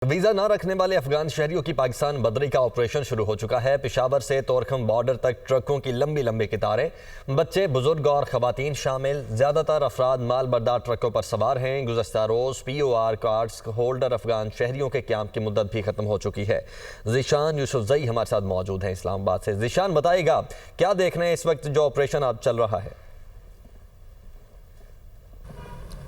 Visa न रखने वाले अफगान शहरियों की पाकिस्तान बदरी का ऑपरेशन शुरू हो चुका है। पेशावर से तोरखम बॉर्डर तक ट्रकों की लंबी लंबी कतारें, बच्चे, बुजुर्ग और खवातीन शामिल। ज्यादातर अफराद माल बरदार ट्रकों पर सवार हैं। गुज़श्ता रोज POR कार्ड्स होल्डर अफगान शहरियों के क्याम की मुद्दत भी खत्म हो चुकी है। ज़ीशान यूसुफजई हमारे साथ मौजूद हैं इस्लामाबाद से। ज़ीशान, बताइएगा क्या देख रहे हैं इस वक्त जो ऑपरेशन अब चल रहा है?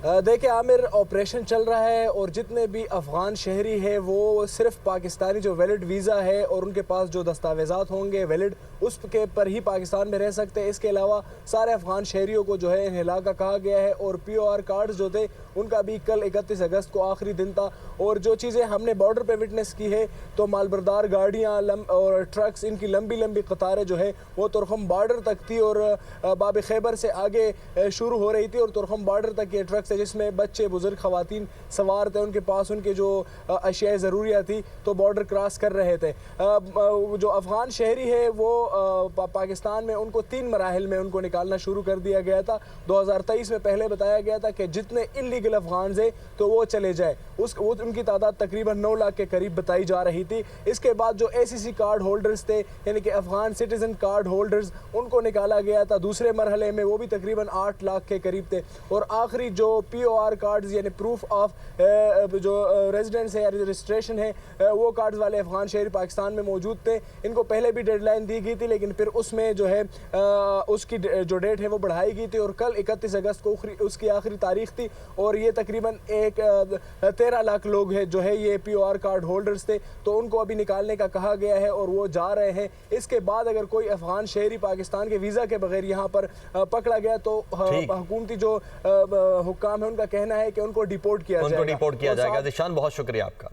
देखिए आमिर, ऑपरेशन चल रहा है और जितने भी अफ़गान शहरी है वो सिर्फ पाकिस्तानी जो वैलिड वीज़ा है और उनके पास जो दस्तावेज़ात होंगे वैलिड, उसके पर ही पाकिस्तान में रह सकते हैं। इसके अलावा सारे अफ़गान शहरियों को जो है इन्हिला का कहा गया है और POR कार्ड्स जो थे उनका भी कल 31 अगस्त को आखिरी दिन था। और जो चीज़ें हमने बॉर्डर पर विटनेस की है तो मालबरदार गाड़ियाँ और ट्रक्स, इनकी लंबी लंबी कतारें जो है वो तुरखम बॉर्डर तक थी और बाब खैबर से आगे शुरू हो रही थी और तुरखम बॉर्डर तक ये ट्रक्स जिसमें बच्चे, बुजुर्ग, खवातीन सवार थे। उनके पास उनके जो अशिया ज़रूरियात थी तो बॉर्डर क्रॉस कर रहे थे। जो अफ़गान शहरी है वो पाकिस्तान में उनको 3 मराहिल में उनको निकालना शुरू कर दिया गया था। 2023 में पहले बताया गया था कि जितने इलीगल अफ़गान है तो वो चले जाए। उनकी तादाद तकरीबन 9 लाख के करीब बताई जा रही थी। इसके बाद जो ACC कार्ड होल्डर्स थे यानी कि अफ़गान सिटीज़न कार्ड होल्डर्स, उनको निकाला गया था दूसरे मरहले में, वो भी तकरीबन 8 लाख के करीब थे। और आखिरी जो POR कार्ड्स यानी प्रूफ ऑफ जो रेजिडेंस है या रजिस्ट्रेशन है, वो कार्ड्स वाले अफ़गान शहरी पाकिस्तान में मौजूद थे। इनको पहले भी डेडलाइन दी गई थी लेकिन फिर उसमें जो है उसकी जो डेट है वो बढ़ाई गई थी और कल 31 अगस्त को उसकी आखिरी तारीख थी। और ये तकरीबन 13 लाख लोग हैं जो है ये POR कार्ड होल्डर्स थे, तो उनको अभी निकालने का कहा गया है और वो जा रहे हैं। इसके बाद अगर कोई अफ़गान शहरी पाकिस्तान के वीज़ा के बगैर यहाँ पर पकड़ा गया तो हुकूमती जो हुक्काम है उनका कहना है कि उनको डिपोर्ट किया जाएगा। ज़ीशान, बहुत शुक्रिया आपका।